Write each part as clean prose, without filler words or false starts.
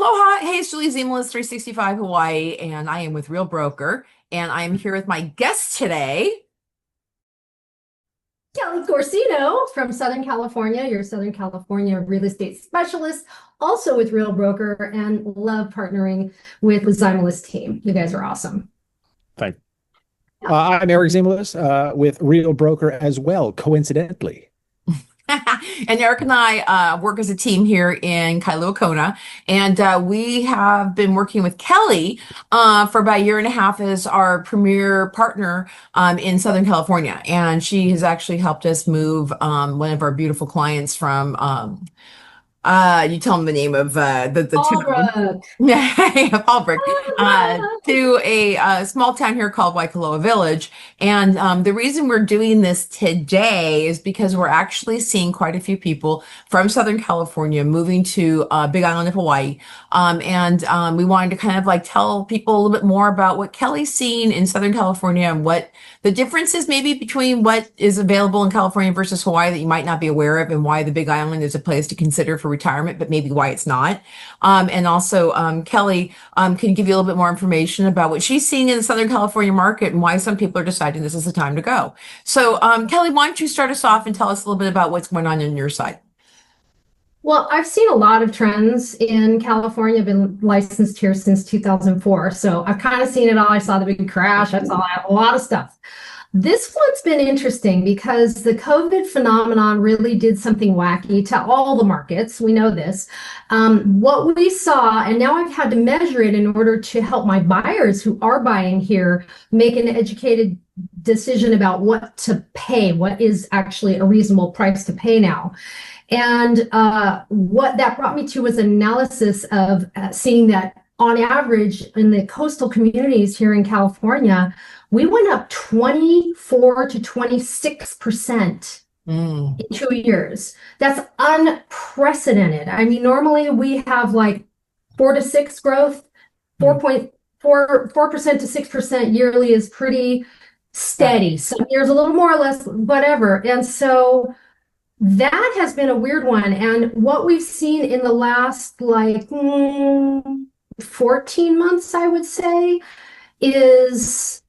Aloha. Hey, it's Julie Ziemelis, 365 Hawaii, and I am with Real Broker, and I am here with my guest today. Kelly Corsino from Southern California, your Southern California real estate specialist, also with Real Broker, and love partnering with the Ziemelis team. You guys are awesome. Thank you. I'm Eric Ziemelis with Real Broker as well, coincidentally. And Eric and I work as a team here in Kailua, Kona, and we have been working with Kelly for about a year and a half as our premier partner in Southern California. And she has actually helped us move one of our beautiful clients from you tell them the name of the town. Yeah, Fallbrook, to a small town here called Waikoloa Village. And the reason we're doing this today is because we're actually seeing quite a few people from Southern California moving to Big Island of Hawaii. And we wanted to kind of like tell people a little bit more about what Kelly's seen in Southern California and what the differences maybe between what is available in California versus Hawaii that you might not be aware of, and why the Big Island is a place to consider for retirement, but maybe why it's not. And also Kelly can give you a little bit more information about what she's seeing in the Southern California market and why some people are deciding this is the time to go. So Kelly, why don't you start us off and tell us a little bit about what's going on your side? Well, I've seen a lot of trends in California. I've been licensed here since 2004. So I've kind of seen it all. I saw the big crash. I saw a lot of stuff. This one's been interesting because the COVID phenomenon really did something wacky to all the markets. We know this. What we saw, and now I've had to measure it in order to help my buyers who are buying here make an educated decision about what to pay, what is actually a reasonable price to pay now. And what that brought me to was analysis of seeing that on average in the coastal communities here in California, we went up 24 to 26% in 2 years. That's unprecedented. I mean, normally we have like 4 to 6 growth, 4% to 6% yearly is pretty steady. Some years a little more or less, whatever. And so that has been a weird one. And what we've seen in the last like 14 months, I would say, is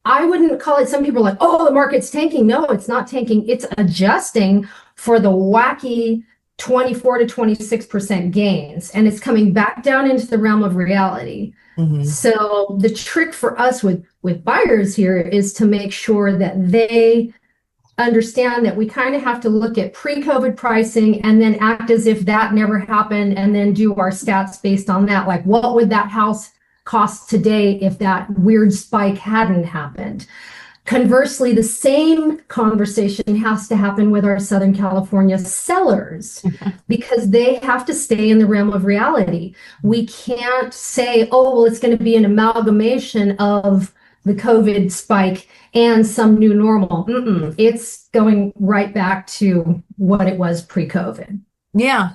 I wouldn't call it, some people are like, oh, the market's tanking. No, it's not tanking. It's adjusting for the wacky 24 to 26% gains. And it's coming back down into the realm of reality. So the trick for us with buyers here is to make sure that they understand that we kind of have to look at pre-COVID pricing and then act as if that never happened, and then do our stats based on that. Like, what would that house cost today if that weird spike hadn't happened? Conversely, the same conversation has to happen with our Southern California sellers because they have to stay in the realm of reality. We can't say, oh, well, it's going to be an amalgamation of the COVID spike and some new normal. It's going right back to what it was pre-COVID. Yeah.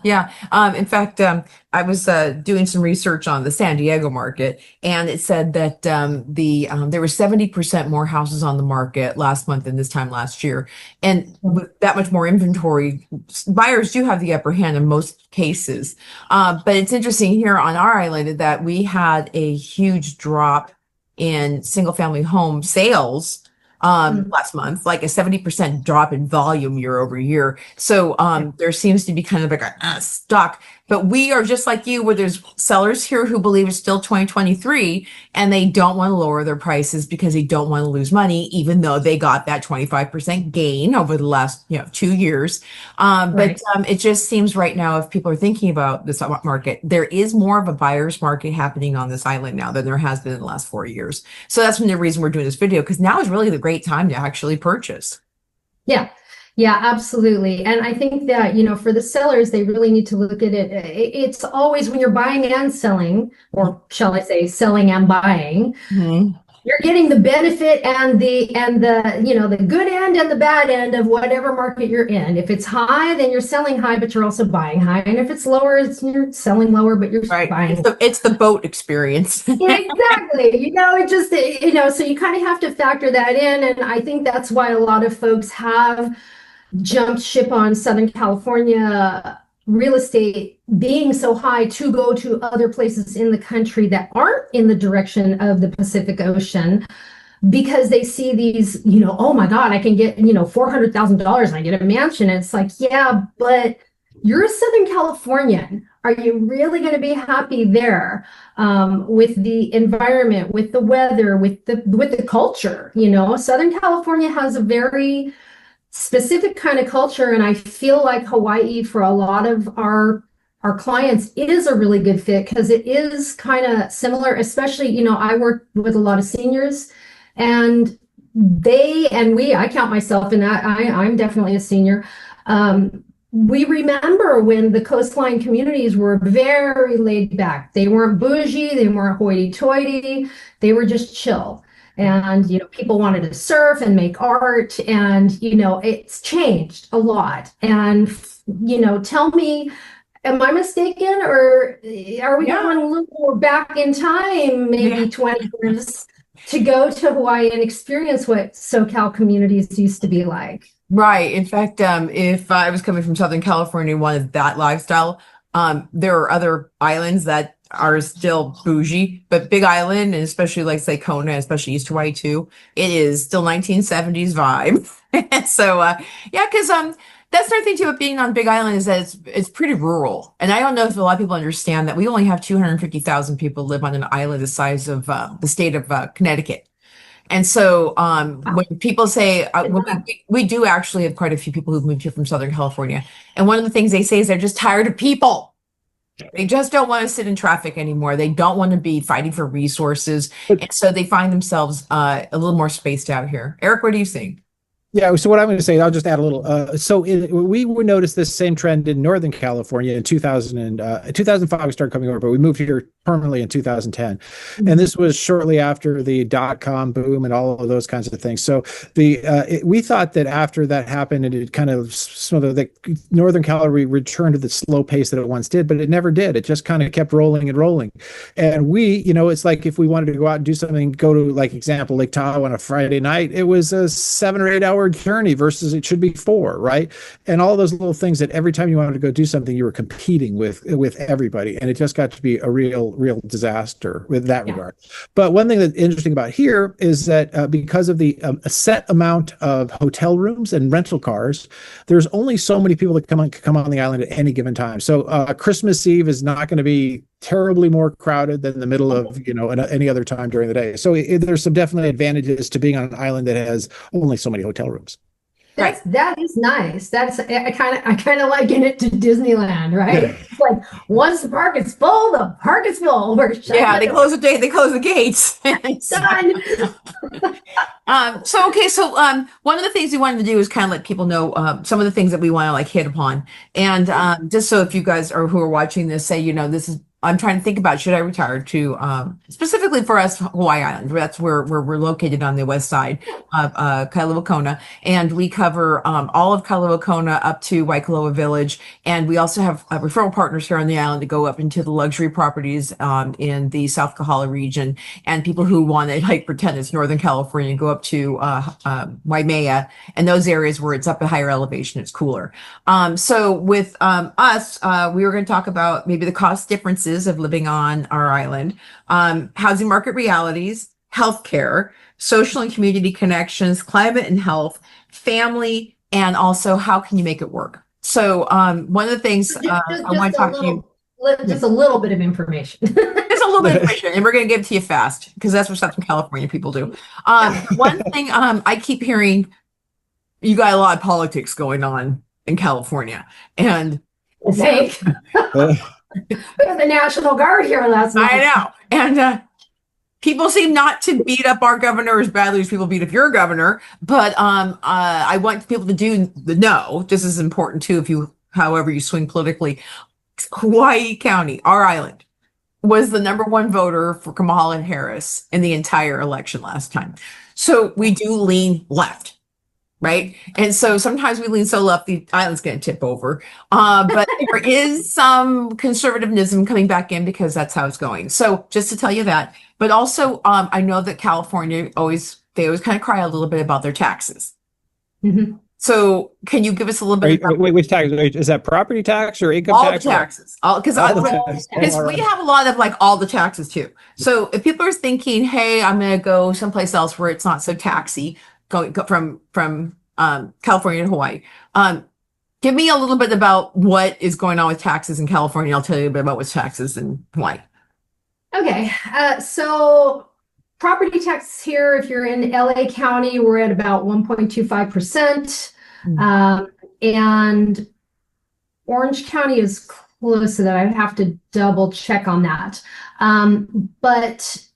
In fact, I was doing some research on the San Diego market, and it said that there were 70% more houses on the market last month than this time last year. And with that much more inventory, buyers do have the upper hand in most cases. But it's interesting here on our island that we had a huge drop in single family home sales last month, like a 70% drop in volume year over year. So there seems to be kind of like a stock, but we are just like you, where there's sellers here who believe it's still 2023 and they don't want to lower their prices because they don't want to lose money, even though they got that 25% gain over the last 2 years. But it just seems right now, if people are thinking about this market, there is more of a buyer's market happening on this island now than there has been in the last 4 years. So that's the reason we're doing this video, because now is really the great time to actually purchase. Yeah, absolutely. And I think that, for the sellers, they really need to look at it. It's always when you're buying and selling, or shall I say selling and buying, you're getting the benefit and the the good end and the bad end of whatever market you're in. If it's high, then you're selling high, but you're also buying high. And if it's lower, you're selling lower, but you're buying. It's the boat experience. Exactly. It just, so you kind of have to factor that in. And I think that's why a lot of folks have jumped ship on Southern California real estate being so high to go to other places in the country that aren't in the direction of the Pacific Ocean, because they see these, oh my God, I can get, $400,000, I get a mansion. And it's like, yeah, but you're a Southern Californian. Are you really going to be happy there, with the environment, with the weather, with the culture? Southern California has a very specific kind of culture, and I feel like Hawaii, for a lot of our clients, is a really good fit because it is kind of similar. Especially, I work with a lot of seniors, and I count myself in that. I'm definitely a senior. We remember when the coastline communities were very laid back. They weren't bougie, they weren't hoity-toity, they were just chill. And, people wanted to surf and make art, and, it's changed a lot. And, tell me, am I mistaken, or are we going a little more back in time, maybe 20 years, to go to Hawaii and experience what SoCal communities used to be like? Right. In fact, if I was coming from Southern California and wanted that lifestyle, there are other islands that are still bougie, but Big Island, and especially like say Kona, especially East Hawaii too, it is still 1970s vibe. And so, because that's another thing too about being on Big Island, is that it's pretty rural. And I don't know if a lot of people understand that we only have 250,000 people live on an island the size of the state of Connecticut. And so when people say, we do actually have quite a few people who've moved here from Southern California. And one of the things they say is they're just tired of people. They just don't want to sit in traffic anymore. They don't want to be fighting for resources. And so they find themselves a little more spaced out here. Eric, what do you think? Yeah, so what I'm going to say, I'll just add a little. We would notice this same trend in Northern California in 2005. We started coming over, but we moved here permanently in 2010, and this was shortly after the .com boom and all of those kinds of things. So we thought that after that happened, and it kind of the Northern California returned to the slow pace that it once did, but it never did. It just kind of kept rolling and rolling. And it's like if we wanted to go out and do something, go to example Lake Tahoe on a Friday night, it was a 7 or 8 hour journey versus it should be 4, right? And all those little things that every time you wanted to go do something, you were competing with everybody, and it just got to be a real disaster with that regard. But one thing that's interesting about here is that because of the a set amount of hotel rooms and rental cars, there's only so many people that come on the island at any given time. So Christmas Eve is not going to be terribly more crowded than the middle of any other time during the day. So there's some definitely advantages to being on an island that has only so many hotel rooms. That is nice. I kind of liken it to Disneyland, right? It's like once the park is full, the park is full. They close the gates. Done. So one of the things we wanted to do is kind of let people know some of the things that we want to hit upon, and just so if you guys who are watching this say, this is. I'm trying to think about, should I retire to, specifically for us, Hawaii Island. That's where we're located on the west side of Kailua Kona. And we cover all of Kailua Kona up to Waikoloa Village. And we also have referral partners here on the island to go up into the luxury properties in the South Kahala region. And people who want to pretend it's Northern California go up to Waimea and those areas where it's up at higher elevation, it's cooler. So with us, we were going to talk about maybe the cost differences of living on our island, housing market realities, healthcare, social and community connections, climate and health, family, and also how can you make it work? So one of the things I want to talk to you. Just a little bit of information. Just a little bit of information, and we're going to give it to you fast because that's what Southern California people do. One thing I keep hearing, you got a lot of politics going on in California, and we had the National Guard here last night. I know. And people seem not to beat up our governor as badly as people beat up your governor. But I want people to do know, this is important too, however you swing politically. Hawaii County, our island, was the #1 voter for Kamala Harris in the entire election last time. So we do lean left. Right. And so sometimes we lean so left, the island's going to tip over. But there is some conservatism coming back in because that's how it's going. So just to tell you that. But also, I know that California always kind of cry a little bit about their taxes. Mm-hmm. So can you give us a little bit about Wait, which tax? Wait, is that property tax or income all tax? the taxes? Because All the taxes. Oh, all we right. have a lot of like all the taxes too. So if people are thinking, hey, I'm going to go someplace else where it's not so taxy, go from California to Hawaii. Give me a little bit about what is going on with taxes in California. I'll tell you a bit about what's taxes in Hawaii. Okay, so property taxes here, if you're in LA County, we're at about 1.25%. And Orange County is close to that. I'd have to double check on that. But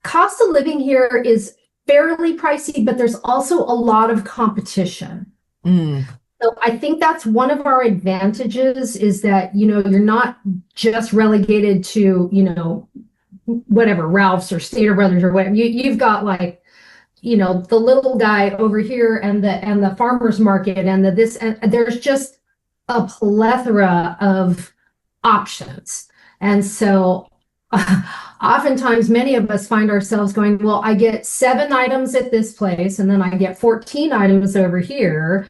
cost of living here is fairly pricey, but there's also a lot of competition. So I think that's one of our advantages is that, you're not just relegated to, whatever, Ralph's or Stater Brothers or whatever. You've got like, the little guy over here and the farmer's market and there's just a plethora of options. And so oftentimes many of us find ourselves going, well, I get 7 items at this place and then I get 14 items over here.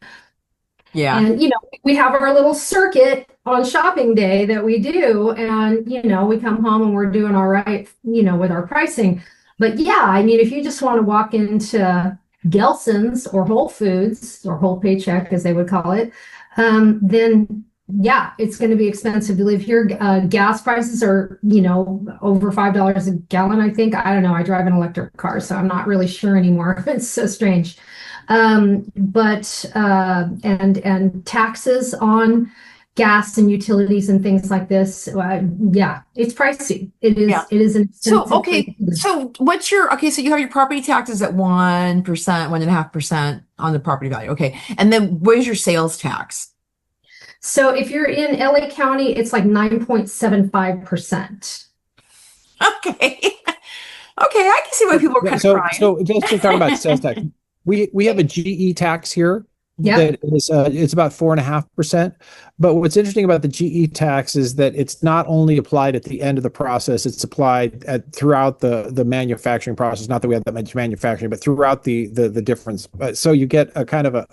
Yeah. And, we have our little circuit on shopping day that we do. And, we come home and we're doing all right, with our pricing. But yeah, I mean, if you just want to walk into Gelson's or Whole Foods or Whole Paycheck, as they would call it, then yeah, it's going to be expensive to live here. Gas prices are, over $5 a gallon, I think. I don't know. I drive an electric car, so I'm not really sure anymore. It's so strange. But taxes on gas and utilities and things like this. Yeah, it's pricey. It is. Yeah. It is an expensive. So, okay. So so you have your property taxes at 1%, 1.5% on the property value. Okay. And then where's your sales tax? So if you're in LA County, it's like 9.75%. Okay. Okay. I can see why people are kind of crying. So just to talk about sales tax, we have a GE tax here. Yep. That is, it's about 4.5%. But what's interesting about the GE tax is that it's not only applied at the end of the process; it's applied throughout the manufacturing process. Not that we have that much manufacturing, but throughout the difference. So you get a kind of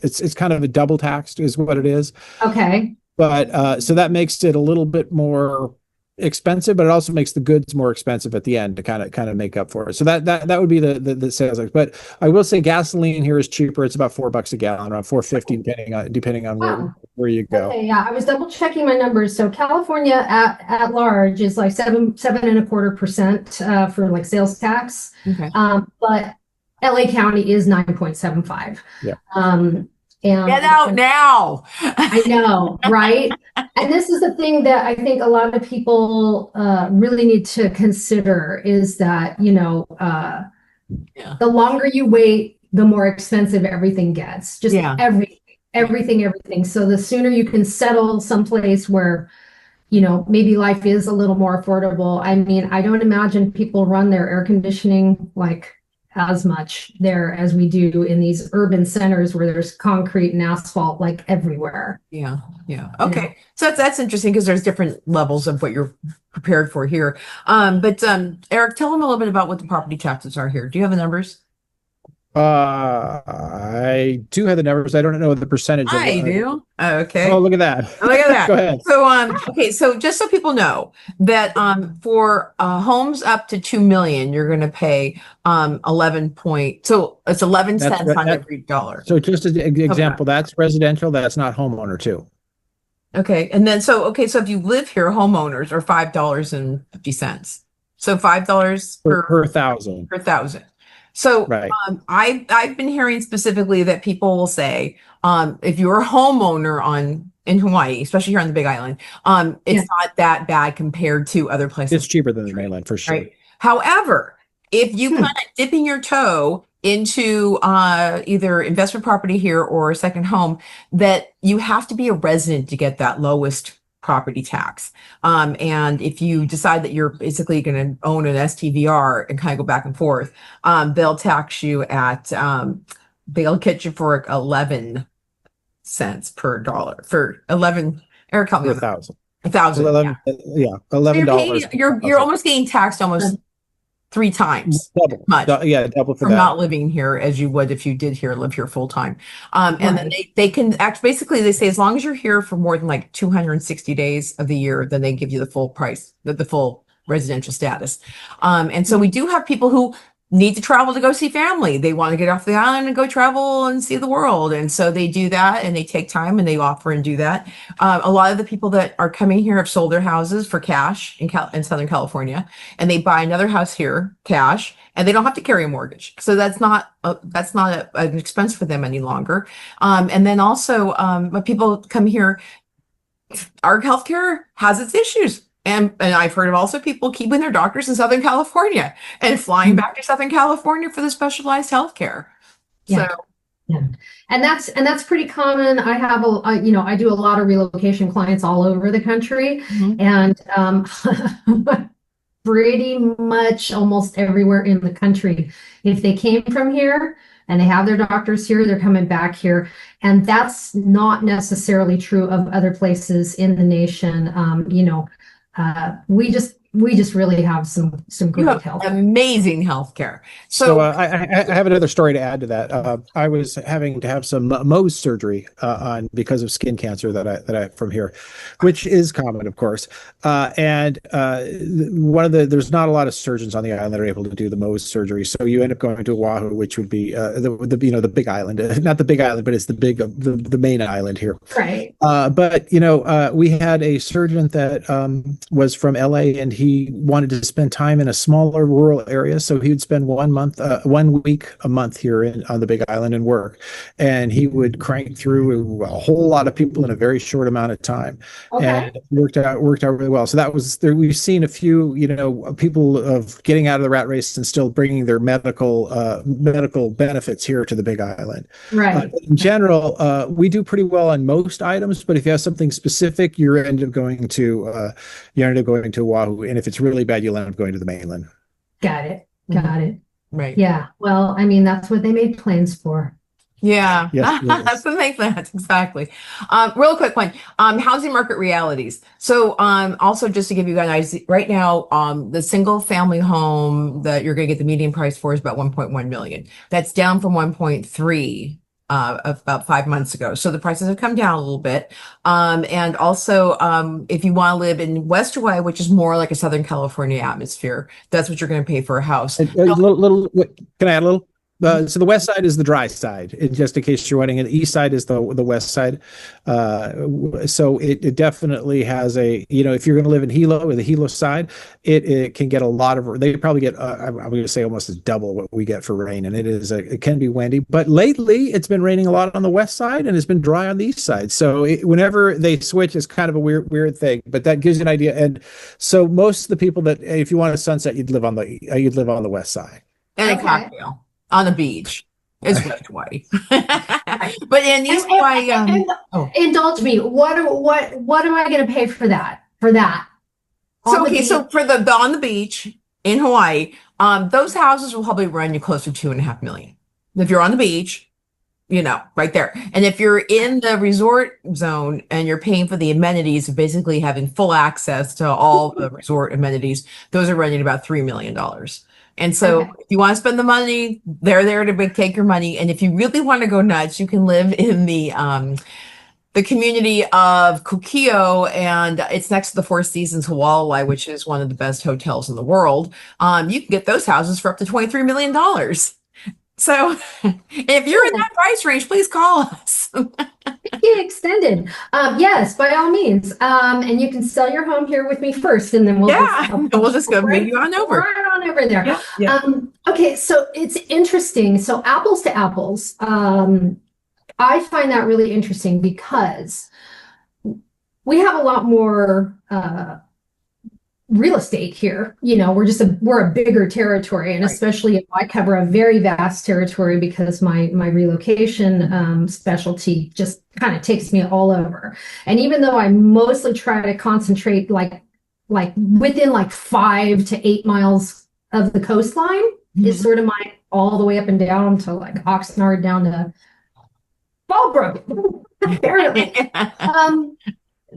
it's kind of a double taxed is what it is. Okay. But so that makes it a little bit more expensive, but it also makes the goods more expensive at the end to kind of make up for it. So that would be the sales tax. But I will say gasoline here is cheaper. It's about $4 a gallon, around $4.50 depending on where you go. Okay, yeah, I was double checking my numbers. So California at large is like 7.25% for like sales tax. Okay. But LA County is 9.75. Yeah. And get out now. I know, right? And this is the thing that I think a lot of people really need to consider is that, the longer you wait, the more expensive everything gets. Just everything. So the sooner you can settle someplace where, maybe life is a little more affordable. I mean, I don't imagine people run their air conditioning like as much there as we do in these urban centers where there's concrete and asphalt like everywhere. Yeah. Okay. So that's interesting because there's different levels of what you're prepared for here. But Eric, tell them a little bit about what the property taxes are here. Do you have the numbers? I do have the numbers. I don't know the percentage. I do. Okay. Oh, look at that. Look at that. Go ahead. So, okay. So just so people know that, for homes up to 2 million, you're going to pay, 11 so it's 11 cents on every dollar. So just as an example, that's residential. That's not homeowner too. Okay. And then, so if you live here, homeowners are $5.50. So $5 per thousand. Per thousand. So right. I've been hearing specifically that people will say, if you're a homeowner in Hawaii, especially here on the Big Island, it's not that bad compared to other places. It's cheaper than the mainland for sure. Right? However, if you kind of dipping your toe into either investment property here or a second home, that you have to be a resident to get that lowest property tax. And if you decide that you're basically going to own an STVR and kind of go back and forth, they'll tax you at, they'll get you for 11 cents per dollar for 11. Eric, help me with 1,000. 1,000. $11. So $11. you're almost getting taxed almost 3 times Double. much Double for from that. not living here as you would if you did live here full time. And then Right. they can act, basically they say as long as you're here for more than like 260 days of the year, then they give you the full price, the full residential status. And so we do have people who need to travel to go see family. They want to get off the island and go travel and see the world. And so they do that, and they take time and they offer and do that. A lot of the people that are coming here have sold their houses for cash in Southern California, and they buy another house here, cash, and they don't have to carry a mortgage. So that's not an expense for them any longer. And then also, when people come here, our healthcare has its issues. And I've heard of also people keeping their doctors in Southern California and flying back to Southern California for the specialized healthcare. Yeah. So, Yeah. And that's pretty common. I have I do a lot of relocation clients all over the country, and pretty much almost everywhere in the country. If they came from here and they have their doctors here, they're coming back here. And that's not necessarily true of other places in the nation. We just really have some you great have health. amazing healthcare. So I have another story to add to that. I was having to have some Mohs surgery on because of skin cancer that I from here, which is common, of course. And there's not a lot of surgeons on the island that are able to do the Mohs surgery. So you end up going to Oahu, which would be the big island, not the big island, but it's the main island here. Right. But we had a surgeon that was from LA, and he wanted to spend time in a smaller rural area. So he would spend 1 week a month here on the Big Island and work. And he would crank through a whole lot of people in a very short amount of time. Okay. And it worked out really well. So that was there. We've seen a few, people of getting out of the rat race and still bringing their medical benefits here to the Big Island. Right. In general, we do pretty well on most items, but if you have something specific, you end up going to Oahu. And if it's really bad, you'll end up going to the mainland. Got it. Right. Yeah. Well, I mean, that's what they made plans for. Yeah. Yes, That's what makes sense. Exactly. Real quick one. Housing market realities. So, also just to give you guys right now, the single family home that you're going to get the median price for is about 1.1 million. That's down from 1.3 about 5 months ago. So the prices have come down a little bit. And also, if you want to live in West Hawaiʻi, which is more like a Southern California atmosphere, that's what you're going to pay for a house. Can I add a little? So the west side is the dry side, just in case you're wondering. And the east side is the west side. So it definitely has if you're going to live in Hilo or the Hilo side, it can get a lot of. They probably get I'm going to say almost as double what we get for rain, and it can be windy. But lately, it's been raining a lot on the west side, and it's been dry on the east side. So whenever they switch, it's kind of a weird thing. But that gives you an idea. And so most of the people that if you want a sunset, you'd live on the west side. And a cocktail on the beach is West Hawaiʻi. But in East Hawaiʻi, indulge me. What am I going to pay for that? So for the on the beach in Hawaii, those houses will probably run you close to 2.5 million. If you're on the beach, right there. And if you're in the resort zone and you're paying for the amenities of basically having full access to all the resort amenities, those are running about $3 million. And so if you want to spend the money, they're there to take your money. And if you really want to go nuts, you can live in the community of Kukio, and it's next to the Four Seasons Hawaii, which is one of the best hotels in the world. You can get those houses for up to $23 million. So if you're in that price range, please call us. Get extended. Yes, by all means. And you can sell your home here with me first, and then we'll just go move you on over. Right on over there. Yeah. Okay, so it's interesting. So apples to apples. I find that really interesting because we have a lot more real estate here. We're a bigger territory, and especially if I cover a very vast territory because my relocation specialty just kind of takes me all over. And even though I mostly try to concentrate like within 5 to 8 miles of the coastline is sort of my all the way up and down to Oxnard down to Fallbrook, apparently.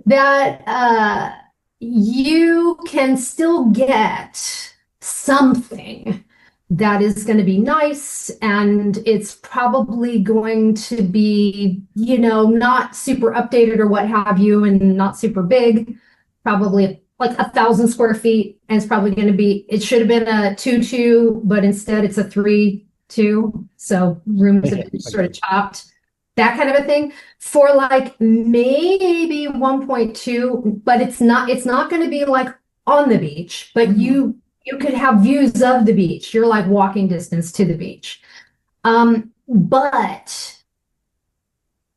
That you can still get something that is going to be nice, and it's probably going to be, not super updated or what have you, and not super big, probably like 1,000 square feet, and it's probably going to be, it should have been a 2-2, but instead it's a 3-2, so rooms have been sort of chopped, that kind of a thing, for like maybe 1.2, but it's not going to be like on the beach, but you could have views of the beach. You're like walking distance to the beach. But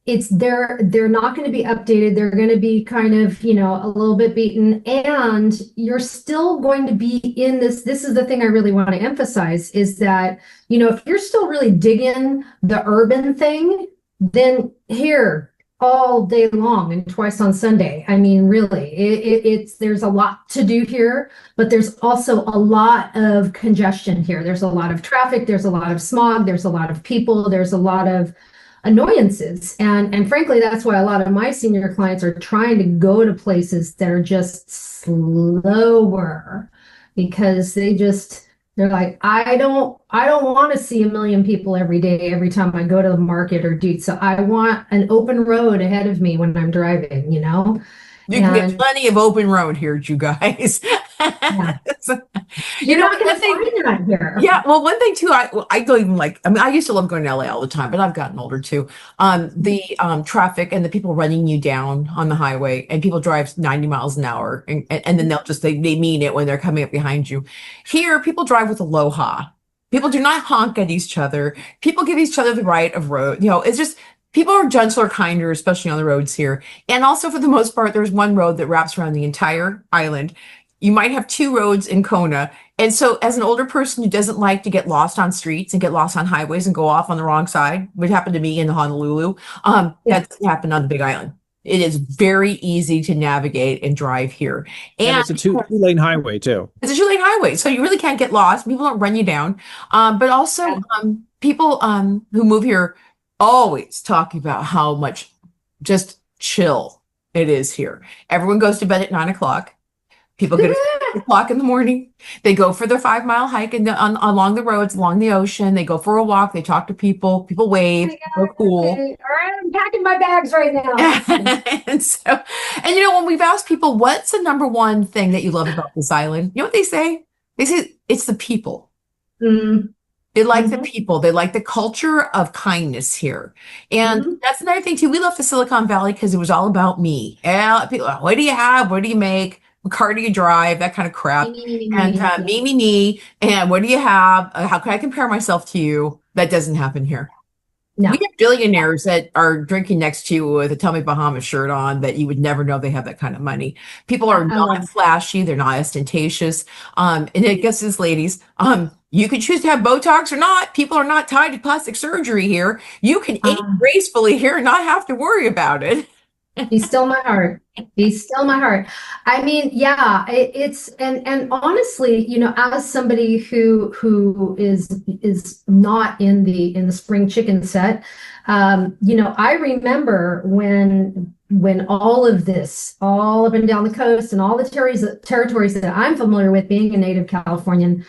they're not going to be updated. They're going to be kind of, a little bit beaten, and you're still going to be in this. This is the thing I really want to emphasize, is that, if you're still really digging the urban thing, then here all day long and twice on Sunday. I mean, really, there's a lot to do here, but there's also a lot of congestion here. There's a lot of traffic, there's a lot of smog, there's a lot of people, there's a lot of annoyances. And frankly, that's why a lot of my senior clients are trying to go to places that are just slower, because they're like, I don't want to see 1 million people every day, every time I go to the market or do. So I want an open road ahead of me when I'm driving, You can get plenty of open road here, you guys. Yeah. You're not going to find that here. Yeah, well, one thing too, I don't even like. I mean, I used to love going to LA all the time, but I've gotten older too. The traffic and the people running you down on the highway, and people drive 90 miles an hour, and then they mean it when they're coming up behind you. Here, people drive with aloha. People do not honk at each other. People give each other the right of road. It's just. People are gentler, kinder, especially on the roads here. And also, for the most part, there's one road that wraps around the entire island. You might have 2 roads in Kona. And so as an older person who doesn't like to get lost on streets and get lost on highways and go off on the wrong side, which happened to me in Honolulu, that's happened on the Big Island. It is very easy to navigate and drive here. And it's a two-lane highway too. It's a 2-lane highway, so you really can't get lost. People don't run you down. But also people who move here always talking about how much just chill it is here. Everyone goes to bed at 9 o'clock. People get up at 8 o'clock in the morning. They go for their 5-mile hike along the roads, along the ocean. They go for a walk. They talk to people. People wave. They're cool. Okay. All right, I'm packing my bags right now. And when we've asked people, what's the number one thing that you love about this island? You know what they say? They say it's the people. Mm. They like the people. They like the culture of kindness here. And that's another thing too. We left the Silicon Valley because it was all about me. Yeah, people, what do you have? What do you make? What car do you drive? That kind of crap. Me. And what do you have? How can I compare myself to you? That doesn't happen here. No. We have billionaires that are drinking next to you with a Tommy Bahama shirt on that you would never know they have that kind of money. People are not flashy. They're not ostentatious. And I guess this, ladies, you can choose to have Botox or not. People are not tied to plastic surgery here. You can eat gracefully here and not have to worry about it. He's still my heart. He's still my heart. I mean, yeah, it's and honestly, as somebody who is not in the spring chicken set, I remember when all of this, all up and down the coast and all the territories that I'm familiar with, being a native Californian,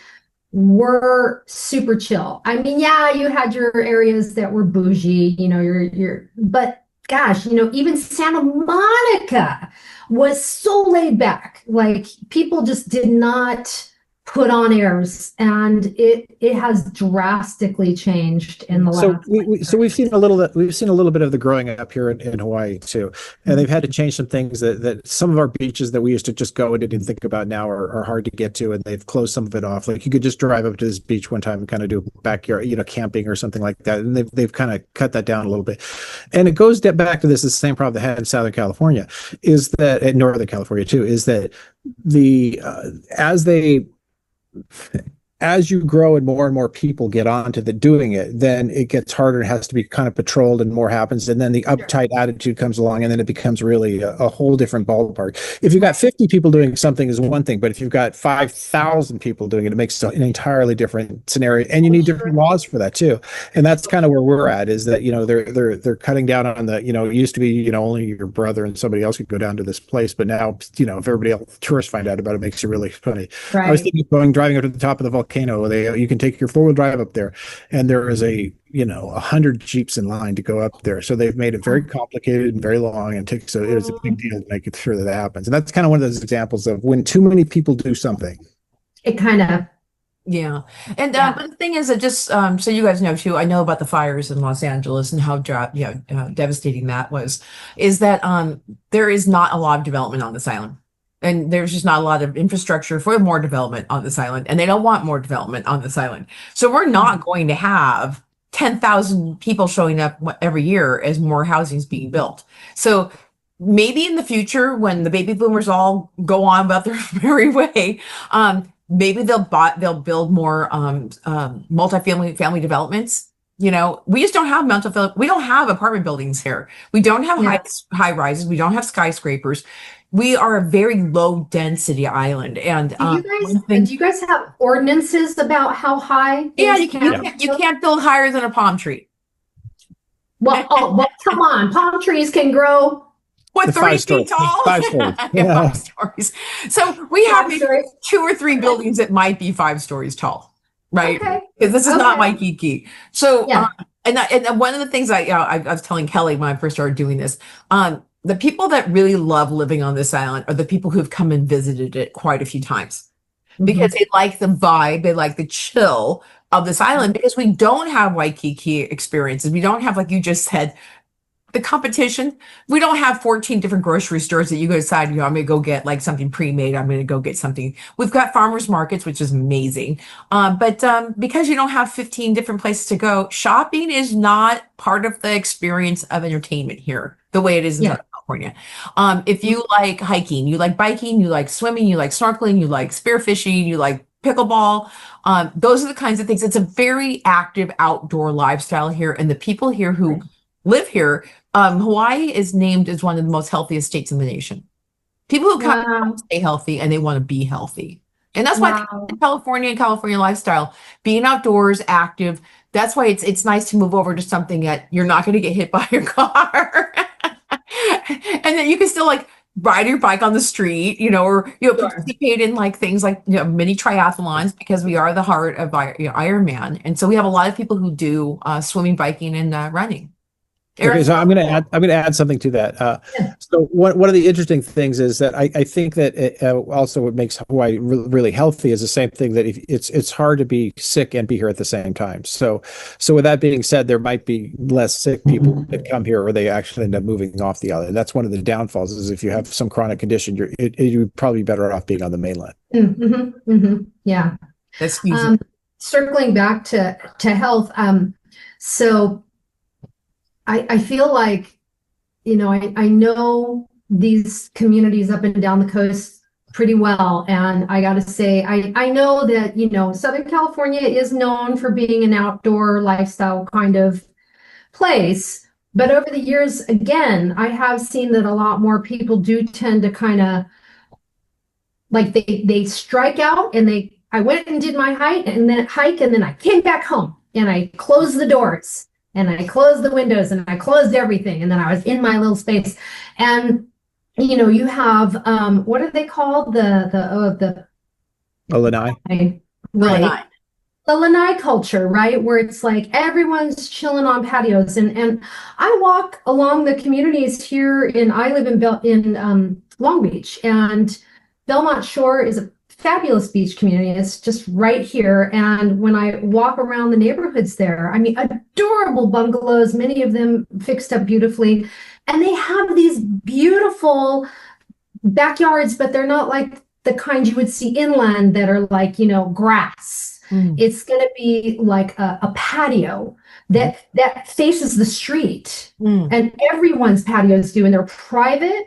were super chill. I mean, yeah, you had your areas that were bougie, but gosh, even Santa Monica was so laid back. Like, people just did not put on airs, and it has drastically changed in the last. So we've seen a little bit of the growing up here in Hawaii too, and they've had to change some things that some of our beaches that we used to just go and didn't think about now are hard to get to, and they've closed some of it off. Like, you could just drive up to this beach one time and kind of do backyard, camping or something like that, and they've kind of cut that down a little bit. And it goes back to the same problem they had in Southern California, is that in Northern California too, is that as you grow and more people get onto doing it, then it gets harder. It has to be kind of patrolled and more happens. And then the uptight attitude comes along and then it becomes really a whole different ballpark. If you've got 50 people doing something is one thing, but if you've got 5,000 people doing it, it makes an entirely different scenario. And you need different laws for that too. And that's kind of where we're at, is that, they're cutting down on the, it used to be, only your brother and somebody else could go down to this place. But now, if everybody else, tourists find out about it, makes it really funny. Right. I was thinking of driving up to the top of the volcano. You can take your 4-wheel drive up there, and there is 100 Jeeps in line to go up there. So they've made it very complicated and very long, and it is a big deal to make it sure that happens. And that's kind of one of those examples of when too many people do something. It kind of. Yeah. And but the thing is that just so you guys know too, I know about the fires in Los Angeles and how devastating that was, is that there is not a lot of development on this island. And there's just not a lot of infrastructure for more development on this island. And they don't want more development on this island. So we're not going to have 10,000 people showing up every year as more housing is being built. So maybe in the future, when the baby boomers all go on about their merry way, maybe they'll build more family developments. We just don't have we don't have apartment buildings here. We don't have high rises. We don't have skyscrapers. We are a very low density island. And do you guys have ordinances about how high? You can't build higher than a palm tree. Well, come on. Palm trees can grow. What, 30 feet tall? 5 stories. Yeah. 5 stories. So we have 2 or 3 buildings that might be 5 stories tall, right? Okay. Because this is not Waikiki. So, and one of the things I was telling Kelly when I first started doing this, the people that really love living on this island are the people who've come and visited it quite a few times, because they like the vibe, they like the chill of this island, because we don't have Waikiki experiences. We don't have, like you just said, the competition. We don't have 14 different grocery stores that you go decide, I'm going to go get like something pre-made. I'm going to go get something. We've got farmers markets, which is amazing. But because you don't have 15 different places to go, shopping is not part of the experience of entertainment here the way it is in Southern California. If you like hiking, you like biking, you like swimming, you like snorkeling, you like spearfishing, you like pickleball, those are the kinds of things. It's a very active outdoor lifestyle here. And the people here who live here, Hawaii is named as one of the most healthiest states in the nation. People who come to stay healthy and they want to be healthy. And that's why California lifestyle, being outdoors, active, that's why it's nice to move over to something that you're not going to get hit by your car. And then you can still like ride your bike on the street, or participate in like things like mini triathlons, because we are the heart of Ironman. And so we have a lot of people who do swimming, biking, and running. Eric? Okay, so I'm going to add something to that. So one of the interesting things is that I think that also what makes Hawaii really healthy is the same thing, that it's hard to be sick and be here at the same time. So with that being said, there might be less sick people that come here, or they actually end up moving off the island. That's one of the downfalls, is if you have some chronic condition, you're probably better off being on the mainland. Yeah. That's easy. Circling back to health. So I feel like, I know these communities up and down the coast pretty well. And I got to say, I know that, Southern California is known for being an outdoor lifestyle kind of place. But over the years, again, I have seen that a lot more people do tend to kind of like they strike out, and I went and did my hike, and then I came back home and I closed the doors. And I closed the windows and I closed everything. And then I was in my little space. And, you have, what are they called? The lanai. Right. The lanai culture, right? Where it's like everyone's chilling on patios. And I walk along the communities here I live in Long Beach, and Belmont Shore is a fabulous beach community. It's just right here. And when I walk around the neighborhoods there, adorable bungalows, many of them fixed up beautifully. And they have these beautiful backyards, but they're not like the kind you would see inland that are like, grass. It's going to be like a patio that faces the street. And everyone's patios do, and they're private.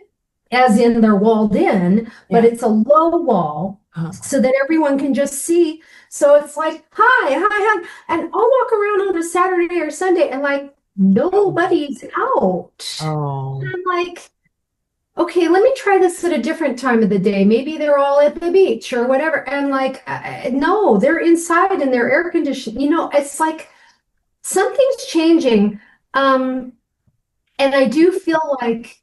as in they're walled in, but Yeah. it's a low wall Uh-huh. so that everyone can just see. So it's like, hi. And I'll walk around on a Saturday or Sunday and like nobody's out. Oh. And I'm like, okay, let me try this at a different time of the day. Maybe they're all at the beach or whatever. And like, no, they're inside and they're air conditioned. It's like something's changing. And I do feel like,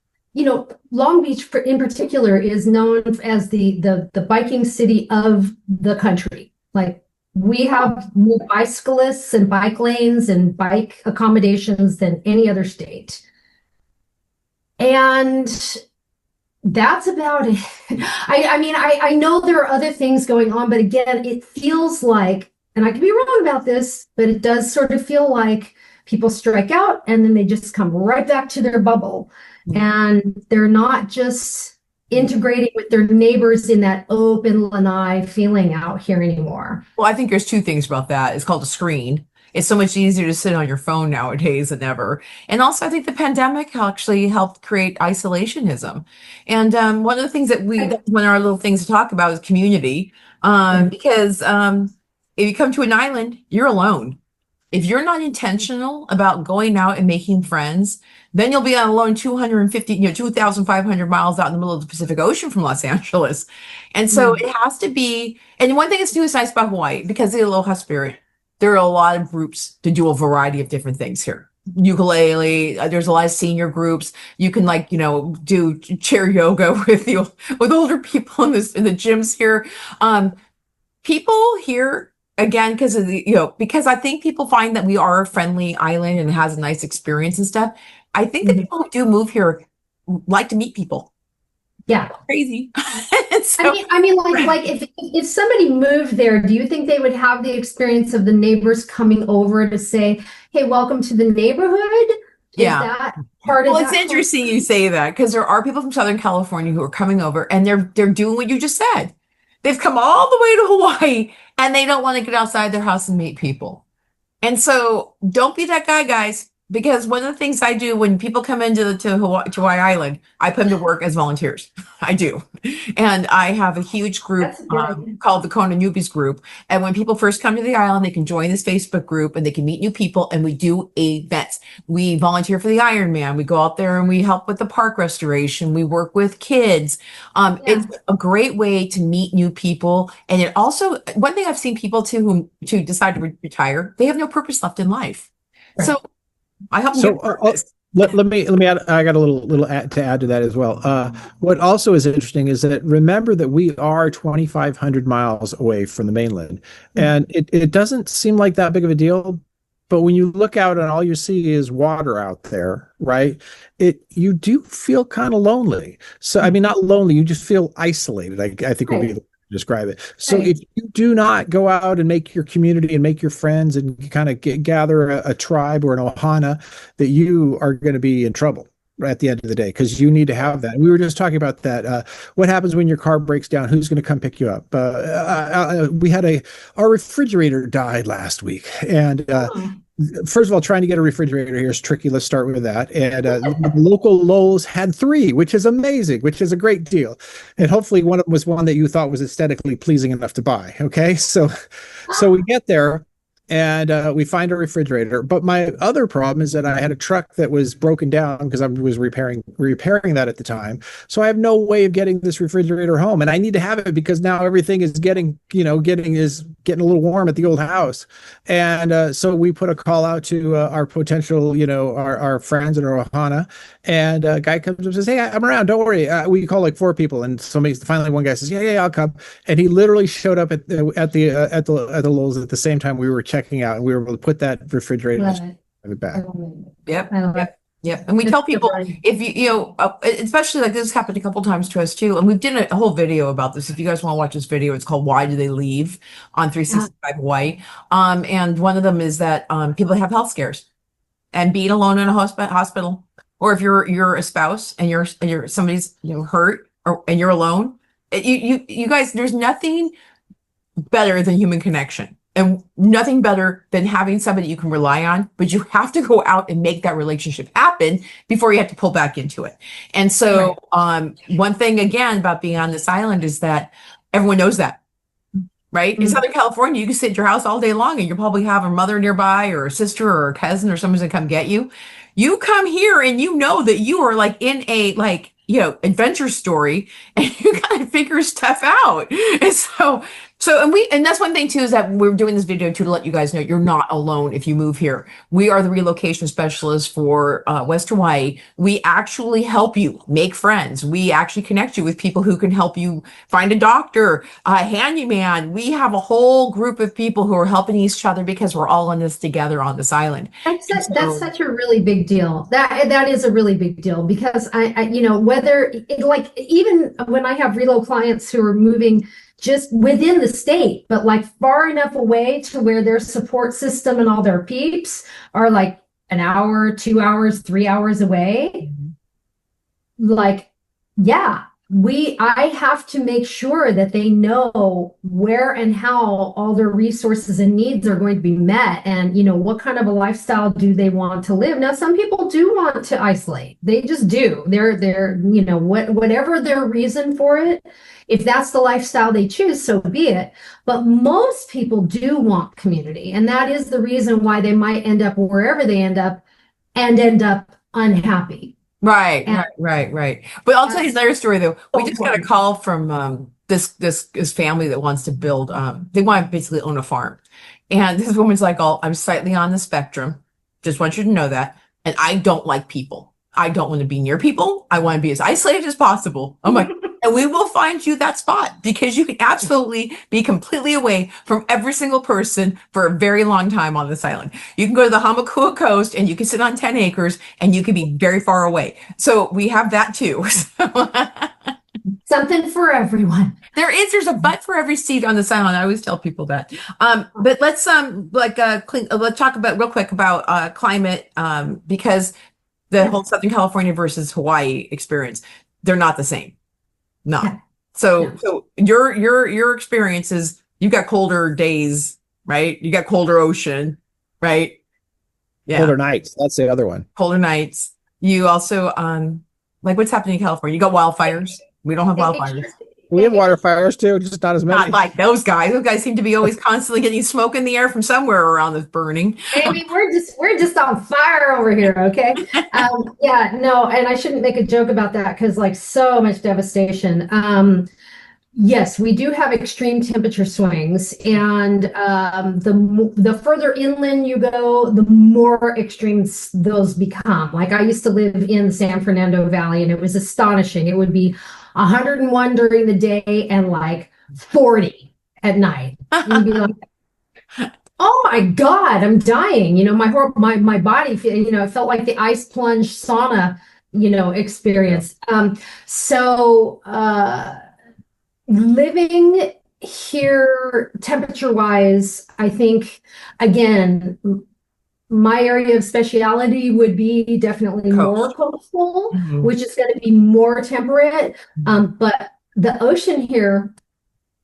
Long Beach in particular is known as the biking city of the country. Like we have more bicyclists and bike lanes and bike accommodations than any other state. And that's about it. I mean, I know there are other things going on, but again, it feels like, and I could be wrong about this, but it does sort of feel like people strike out and then they just come right back to their bubble. And they're not just integrating with their neighbors in that open lanai feeling out here anymore. Well, I think there's two things about that. It's called a screen. It's so much easier to sit on your phone nowadays than ever. And also, I think the pandemic actually helped create isolationism. And one of the things that one of our little things to talk about is community. Because if you come to an island, you're alone. If you're not intentional about going out and making friends, then you'll be alone 2,500 miles out in the middle of the Pacific Ocean from Los Angeles. And so it has to be, and one thing that's new is nice about Hawaii, because of the aloha spirit, there are a lot of groups to do a variety of different things here. Ukulele, there's a lot of senior groups. You can do chair yoga with older people in the gyms here. People here, again, because of because I think people find that we are a friendly island and it has a nice experience and stuff. I think that people who do move here like to meet people. Yeah. Crazy. So, I mean, like if somebody moved there, do you think they would have the experience of the neighbors coming over to say, "Hey, welcome to the neighborhood"? Yeah. Is that part of Well, it's interesting you say that, because there are people from Southern California who are coming over and they're doing what you just said. They've come all the way to Hawaii and they don't want to get outside their house and meet people. And so don't be that guy, guys, because one of the things I do when people come into to Hawaii Island, I put them to work as volunteers. I do. And I have a huge group called the Kona Newbies Group. And when people first come to the island, they can join this Facebook group and they can meet new people. And we do events. We volunteer for the Ironman. We go out there and we help with the park restoration. We work with kids. It's a great way to meet new people. And it also, one thing I've seen people too who decide to retire, they have no purpose left in life. Right. So I hope let me add, I got a little to add to that as well. What also is interesting is that remember that we are 2,500 miles away from the mainland, and it doesn't seem like that big of a deal. But when you look out and all you see is water out there, right? You do feel kind of lonely. So, I mean, not lonely, you just feel isolated. I think would be the way to describe it. So if you do not go out and make your community and make your friends and kind of gather a tribe or an ohana, that you are going to be in trouble at the end of the day, because you need to have that. And we were just talking about that. What happens when your car breaks down? Who's going to come pick you up? We had our refrigerator died last week, and first of all, trying to get a refrigerator here is tricky. Let's start with that. And the local Lowe's had 3, which is amazing, which is a great deal. And hopefully one of them was one that you thought was aesthetically pleasing enough to buy. Okay, so we get there. And we find a refrigerator. But my other problem is that I had a truck that was broken down because I was repairing that at the time. So I have no way of getting this refrigerator home, and I need to have it because now everything is getting a little warm at the old house. And so we put a call out to our potential, our friends in our ohana, and a guy comes up and says, "Hey, I'm around. Don't worry." We call like 4 people, and finally one guy says, "Yeah, I'll come." And he literally showed up at the Lowe's at the same time we were checking out, and we were able to put that refrigerator back. Yep. And we tell people, if especially like this happened a couple times to us too, and we've done a whole video about this. If you guys want to watch this video, it's called "Why Do They Leave" on 365 Hawaii. And one of them is that people have health scares, and being alone in a hospital, or if you're a spouse and you're somebody's hurt and you're alone, you guys, there's nothing better than human connection. And nothing better than having somebody you can rely on, but you have to go out and make that relationship happen before you have to pull back into it. And so, one thing again about being on this island is that everyone knows that, right? In Southern California, you can sit at your house all day long and you'll probably have a mother nearby or a sister or a cousin or someone's gonna come get you. You come here and you know that you are like in a adventure story and you gotta figure stuff out. And and that's one thing too, is that we're doing this video too to let you guys know you're not alone if you move here. We are the relocation specialists for West Hawaiʻi. We actually help you make friends. We actually connect you with people who can help you find a doctor, a handyman. We have a whole group of people who are helping each other because we're all in this together on this island. That's such a really big deal. That is a really big deal, because I even when I have relo clients who are moving just within the state, but like far enough away to where their support system and all their peeps are like an hour, 2 hours, 3 hours away. Like, yeah, I have to make sure that they know where and how all their resources and needs are going to be met, and what kind of a lifestyle do they want to live. Now, some people do want to isolate. They just do. They're whatever their reason for it, if that's the lifestyle they choose, so be it. But most people do want community, and that is the reason why they might end up wherever they end up and end up unhappy. Right. But I'll tell you another story though. We just got a call from this family that wants to build. They want to basically own a farm, and this woman's like, "Oh, I'm slightly on the spectrum. Just want you to know that. And I don't like people. I don't want to be near people. I want to be as isolated as possible." I'm like, and we will find you that spot, because you can absolutely be completely away from every single person for a very long time on this island. You can go to the Hamakua coast and you can sit on 10 acres and you can be very far away. So we have that too. Something for everyone. There's a butt for every seat on this island. I always tell people that. But let's talk about real quick about climate, because the whole Southern California versus Hawaii experience, they're not the same. No. Yeah. So your experience is, you got colder days, right? You got colder ocean, right? Yeah. Colder nights. That's the other one. Colder nights. You also like what's happening in California? You got wildfires. We don't have wildfires. We have water fires too, just not as many. Not like those guys. Those guys seem to be always constantly getting smoke in the air from somewhere around this burning. Maybe we're just on fire over here, okay? Yeah, no, and I shouldn't make a joke about that, because like so much devastation. Yes, we do have extreme temperature swings, and the further inland you go, the more extreme those become. Like, I used to live in the San Fernando Valley, and it was astonishing. It would be 101 during the day and like 40 at night. You'd be like, oh my God, I'm dying. My body, it felt like the ice plunge sauna, experience. Living here temperature wise, I think, again, my area of speciality would be definitely more coastal, which is going to be more temperate. But the ocean here,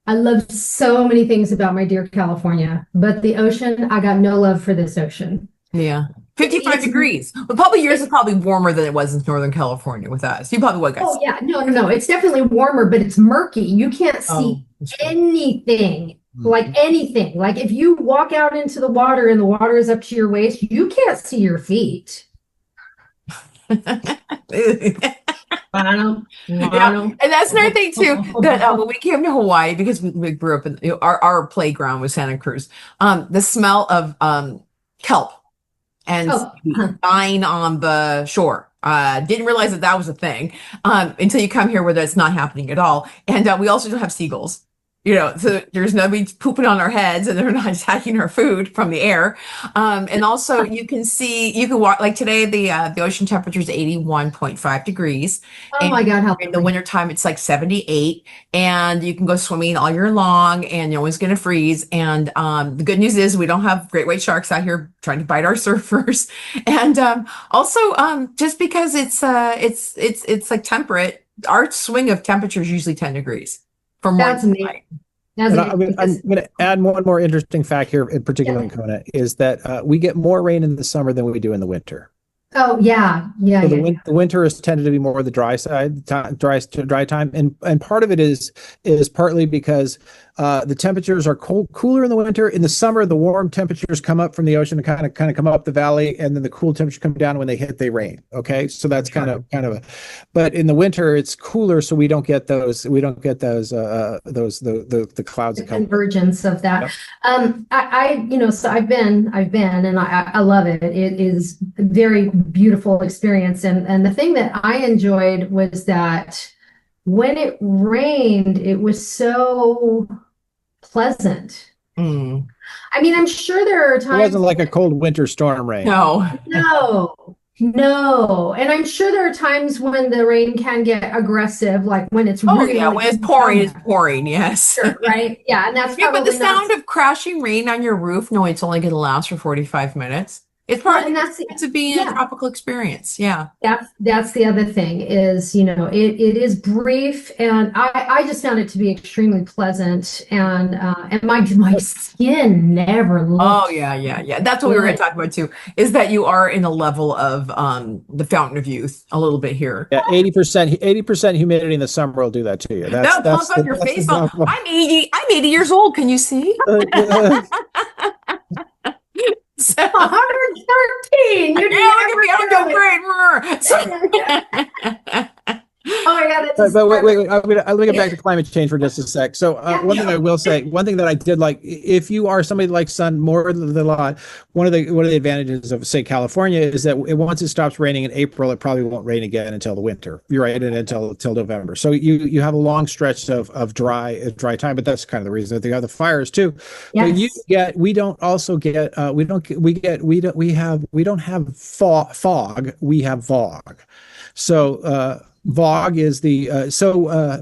I love so many things about my dear California, but the ocean, I got no love for this ocean. Yeah. 55 degrees. Well, probably yours is probably warmer than it was in Northern California with us. You probably would, guys. Oh yeah, no. It's definitely warmer, but it's murky. You can't see anything. Like anything. Like if you walk out into the water and the water is up to your waist, you can't see your feet. I know. Yeah. And that's another thing too, that when we came to Hawaii, because we grew up in our playground was Santa Cruz, the smell of kelp and dying on the shore. Didn't realize that was a thing until you come here where that's not happening at all. And we also don't have seagulls. So there's nobody pooping on our heads and they're not attacking our food from the air. And also you can walk, like today, the ocean temperature is 81.5 degrees. Oh my God. In the wintertime, it's like 78, and you can go swimming all year long and no one's going to freeze. And the good news is we don't have great white sharks out here trying to bite our surfers. And also just because it's like temperate, our swing of temperature is usually 10 degrees. From That's amazing. As And it- I'm going to add one more interesting fact here, in particular in Kona, is that we get more rain in the summer than we do in the winter. Oh yeah, yeah, So yeah. the winter is tended to be more the dry side, dry time, and part of it is partly because the temperatures are cooler in the winter. In the summer, the warm temperatures come up from the ocean and kind of come up the valley, and then the cool temperatures come down. When they hit, they rain. Okay, so that's kind of but in the winter it's cooler, so we don't get those the clouds The that come. convergence of that. Yep. So I've been and I love it. It is a very beautiful experience. And the thing that I enjoyed was that when it rained, it was so pleasant. Mm. I mean, I'm sure there are It times. wasn't like a cold winter storm rain. No. No. And I'm sure there are times when the rain can get aggressive, like when it's Oh really yeah, when it's pouring, it's summer. pouring. Yes. Sure, right? Yeah, and that's Yeah, but the probably not. sound of crashing rain on your roof, no, it's only going to last for 45 minutes. It's Well, probably and that's to be in yeah. a tropical experience. Yeah. That's the other thing is, it is brief, and I just found it to be extremely pleasant, and my skin never looked. Oh yeah. That's what we were going to talk about too, is that you are in a level of the fountain of youth a little bit here. Yeah, 80% humidity in the summer will do that to you. That'll pump up your face. I'm 80 years old. Can you see? So, 113. You yeah, look at me. I'm doing great. Oh my God, that's But wait. I'm gonna get back to climate change for just a sec. So one thing I will say, one thing that I did like, if you are somebody like sun more than a lot, one of the advantages of say California is that once it stops raining in April, it probably won't rain again until the winter. You're right, and until November. So you have a long stretch of dry time, but that's kind of the reason that they have the fires too. Yes. But we don't have fog. We have VOG. So VOG is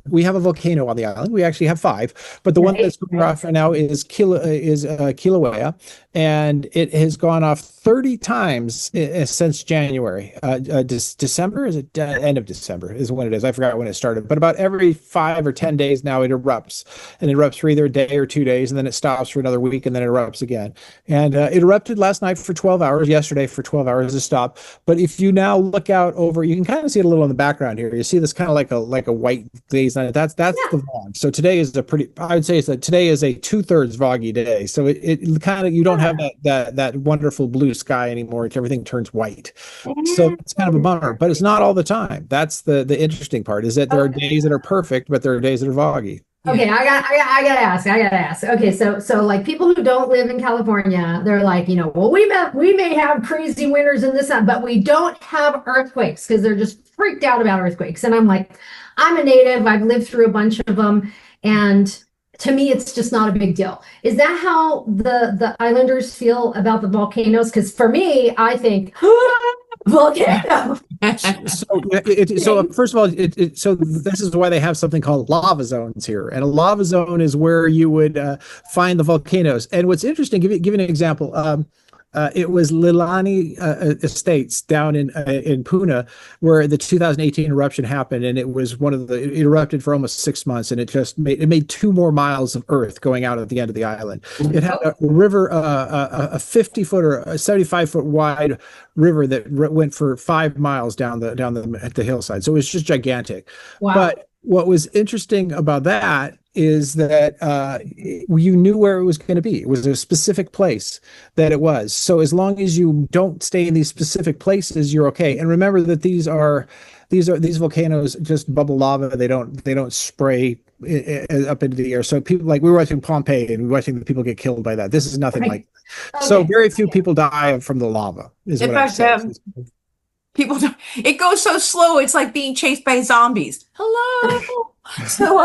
we have a volcano on the island. We actually have 5, but the one that's going off right now is Kilauea, and it has gone off 30 times since January. December is it end of December is when it is. I forgot when it started, but about every 5 or 10 days now it erupts, and it erupts for either a day or 2 days, and then it stops for another week, and then it erupts again. And it erupted last night for 12 hours, yesterday for 12 hours to stop. But if you now look out over, you can kind of see it a little in the background here. You see this kind of like a white glaze on it. That's the VOG. So today is I would say today is a 2/3 VOGgy day. So it kind of, you don't have that wonderful blue sky anymore. Everything turns white. So it's kind of a bummer, but it's not all the time. That's the interesting part, is that there are days that are perfect, but there are days that are VOGgy. Okay, I gotta ask. Okay, so like people who don't live in California, they're like, well, we may have crazy winters and this, but we don't have earthquakes because they're just freaked out about earthquakes. And I'm like, I'm a native. I've lived through a bunch of them, and to me, it's just not a big deal. Is that how the islanders feel about the volcanoes? Because for me, I think volcano. So first of all, so this is why they have something called lava zones here, and a lava zone is where you would find the volcanoes. And what's interesting, give you an example. It was Lilani Estates down in Puna where the 2018 eruption happened, and it was it erupted for almost 6 months, and it made 2 more miles of earth going out at the end of the island. It had a river, a 50-foot or a 75-foot wide river that went for 5 miles down the hillside. So it was just gigantic. Wow. But what was interesting about that is that you knew where it was going to be. It was a specific place that it was. So as long as you don't stay in these specific places, you're okay. And remember that these volcanoes just bubble lava. They don't spray up into the air. So people, like we were watching Pompeii and we were watching the people get killed by that. This is nothing like that. So very few people die from the lava. Is In what I'm fact, saying. people don't, it goes so slow, it's like being chased by zombies. Hello. So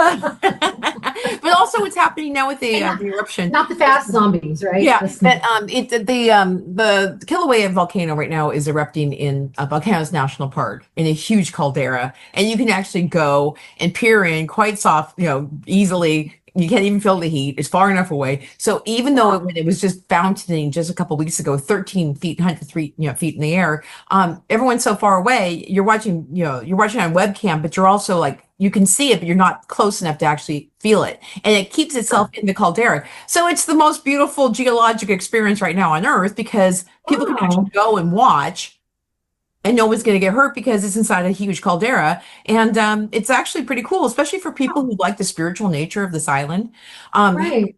but also what's happening now with the eruption, Not the fast zombies, right? yeah, that the Kilauea volcano right now is erupting in Volcanoes National Park in a huge caldera, and you can actually go and peer in quite soft, easily. You can't even feel the heat. It's far enough away. So even though when it was just fountaining just a couple of weeks ago, 13 feet, 100 feet in the air, everyone's so far away. You're watching on webcam, but you're also like, you can see it, but you're not close enough to actually feel it. And it keeps itself in the caldera. So it's the most beautiful geologic experience right now on Earth because people can actually go and watch and no one's going to get hurt because it's inside a huge caldera. And it's actually pretty cool, especially for people who like the spiritual nature of this island. Right.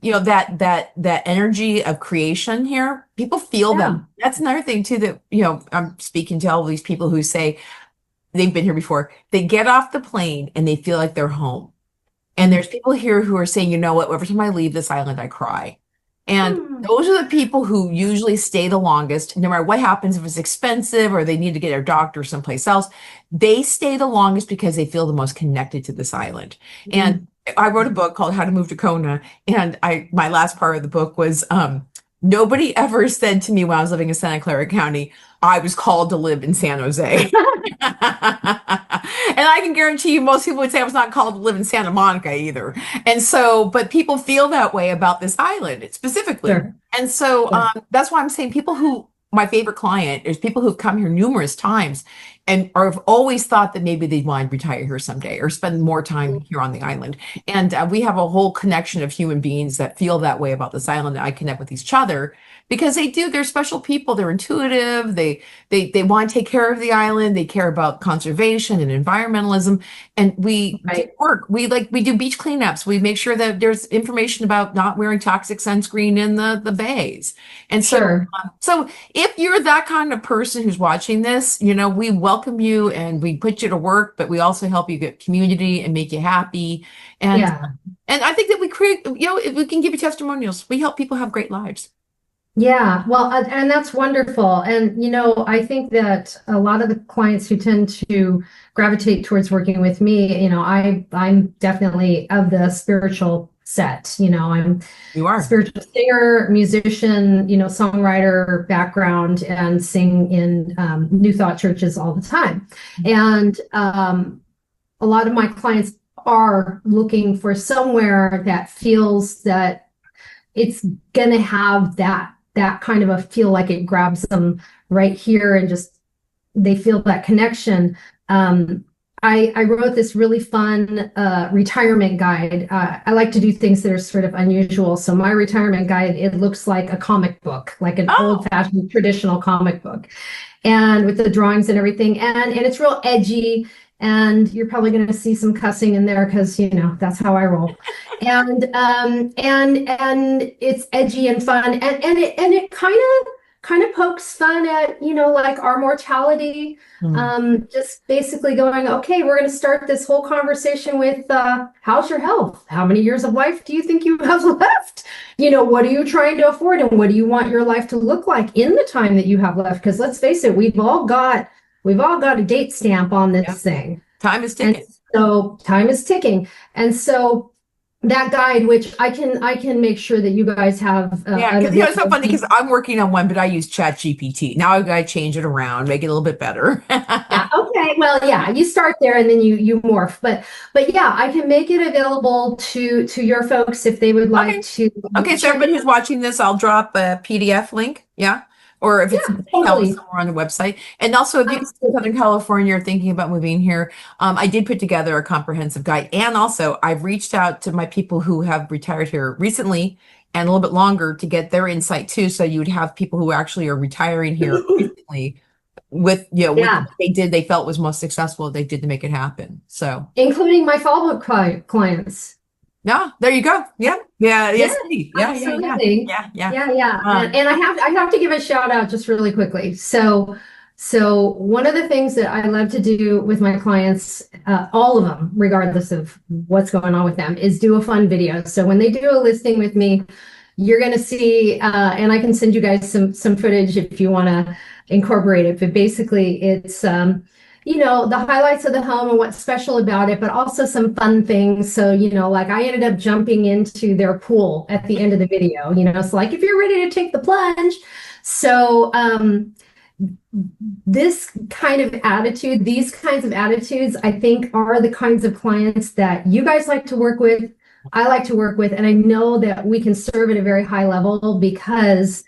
You know, that energy of creation here, people feel them. That's another thing too, that, you know, I'm speaking to all these people who say they've been here before. They get off the plane and they feel like they're home. And there's people here who are saying, you know what, every time I leave this island, I cry. And those are the people who usually stay the longest, no matter what happens, if it's expensive or they need to get their doctor someplace else, they stay the longest because they feel the most connected to this island. And I wrote a book called How to Move to Kona. And my last part of the book was, nobody ever said to me when I was living in Santa Clara County, I was called to live in San Jose. And I can guarantee you most people would say I was not called to live in Santa Monica either. And so, but people feel that way about this island specifically. Sure. And so that's why I'm saying my favorite client is people who've come here numerous times and have always thought that maybe they'd want to retire here someday or spend more time here on the island. And we have a whole connection of human beings that feel that way about this island. And I connect with each other because they're special people. They're intuitive. They want to take care of the island. They care about conservation and environmentalism. And we work. We do beach cleanups. We make sure that there's information about not wearing toxic sunscreen in the bays. And so, so if you're that kind of person who's watching this, you know, we welcome you and we put you to work, but we also help you get community and make you happy. And I think that we create, you know, we can give you testimonials. We help people have great lives. Yeah, well, and that's wonderful. And, you know, I think that a lot of the clients who tend to gravitate towards working with me, you know, I'm definitely of the spiritual set. You know, I'm a spiritual singer, musician, you know, songwriter background, and sing in New Thought churches all the time. And a lot of my clients are looking for somewhere that feels that it's going to have that kind of a feel, like it grabs them right here and just they feel that connection. I wrote this really fun retirement guide. I like to do things that are sort of unusual. So my retirement guide, it looks like a comic book, like an old-fashioned traditional comic book, and with the drawings and everything. And it's real edgy. And you're probably going to see some cussing in there because, you know, that's how I roll. And it's edgy and fun, and it kind of pokes fun at, you know, like our mortality. Just basically going, okay, we're going to start this whole conversation with how's your health? How many years of life do you think you have left? You know, what are you trying to afford, and what do you want your life to look like in the time that you have left? Because let's face it, we've all got a date stamp on this thing. Time is ticking. And so time is ticking. And so that guide, which I can make sure that you guys have. Because you know, it's so funny because I'm working on one, but I use ChatGPT. Now I've got to change it around, make it a little bit better. Okay. Well, yeah, you start there and then you morph. But yeah, I can make it available to your folks if they would like to. Okay. So everybody who's watching this, I'll drop a PDF link. Yeah. Or if it's somewhere on the website. And also, if you're in Southern California or thinking about moving here, I did put together a comprehensive guide. And also, I've reached out to my people who have retired here recently and a little bit longer to get their insight too. So you would have people who actually are retiring here recently with, you know, what they felt was most successful, they did to make it happen. So including my follow-up clients. Yeah, there you go. Yeah. Absolutely. And I have to give a shout out just really quickly. So one of the things that I love to do with my clients, all of them, regardless of what's going on with them, is do a fun video. So when they do a listing with me, you're going to see, and I can send you guys some footage if you want to incorporate it. But basically, it's you know, the highlights of the home and what's special about it, but also some fun things. So, you know, like I ended up jumping into their pool at the end of the video, you know, so like if you're ready to take the plunge. So these kinds of attitudes, I think, are the kinds of clients that you guys like to work with. I like to work with, and I know that we can serve at a very high level because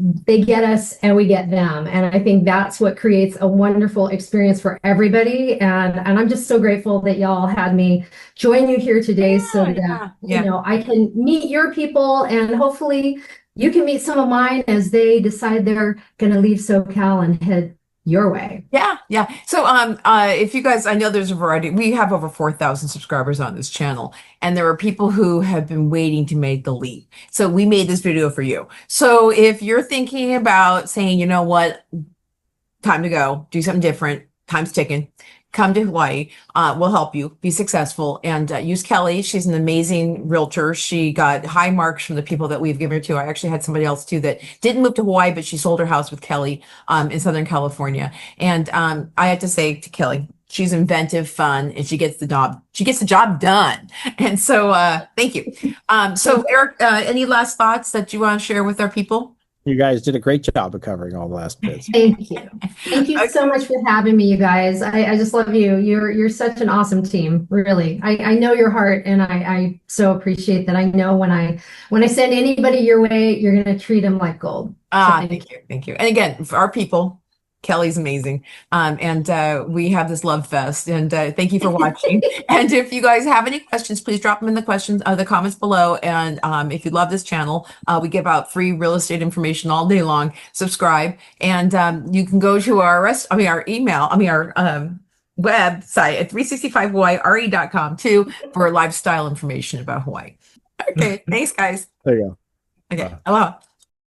they get us and we get them. And I think that's what creates a wonderful experience for everybody. And I'm just so grateful that y'all had me join you here today so that, you know, I can meet your people and hopefully you can meet some of mine as they decide they're going to leave SoCal and head your way. Yeah. So, if you guys, I know there's a variety, we have over 4,000 subscribers on this channel, and there are people who have been waiting to make the leap. So we made this video for you. So if you're thinking about saying, you know what, time to go, do something different, time's ticking, come to Hawaii. We'll help you be successful, and use Kelly. She's an amazing realtor. She got high marks from the people that we've given her to. I actually had somebody else too that didn't move to Hawaii, but she sold her house with Kelly in Southern California. And I had to say to Kelly, she's inventive, fun, and she gets the job done. And so thank you. So Eric, any last thoughts that you want to share with our people? You guys did a great job of covering all the last bits. Thank you. Thank you so much for having me, you guys. I just love you. You're such an awesome team, really. I know your heart, and I so appreciate that. I know when I send anybody your way, you're going to treat them like gold. Thank you. And again, for our people, Kelly's amazing. And we have this love fest, and thank you for watching. And if you guys have any questions, please drop them in the comments below. And if you love this channel, we give out free real estate information all day long. Subscribe, and you can go to our website at 365hawaiire.com too for lifestyle information about Hawaii. Okay, thanks guys. There you go. Okay, aloha.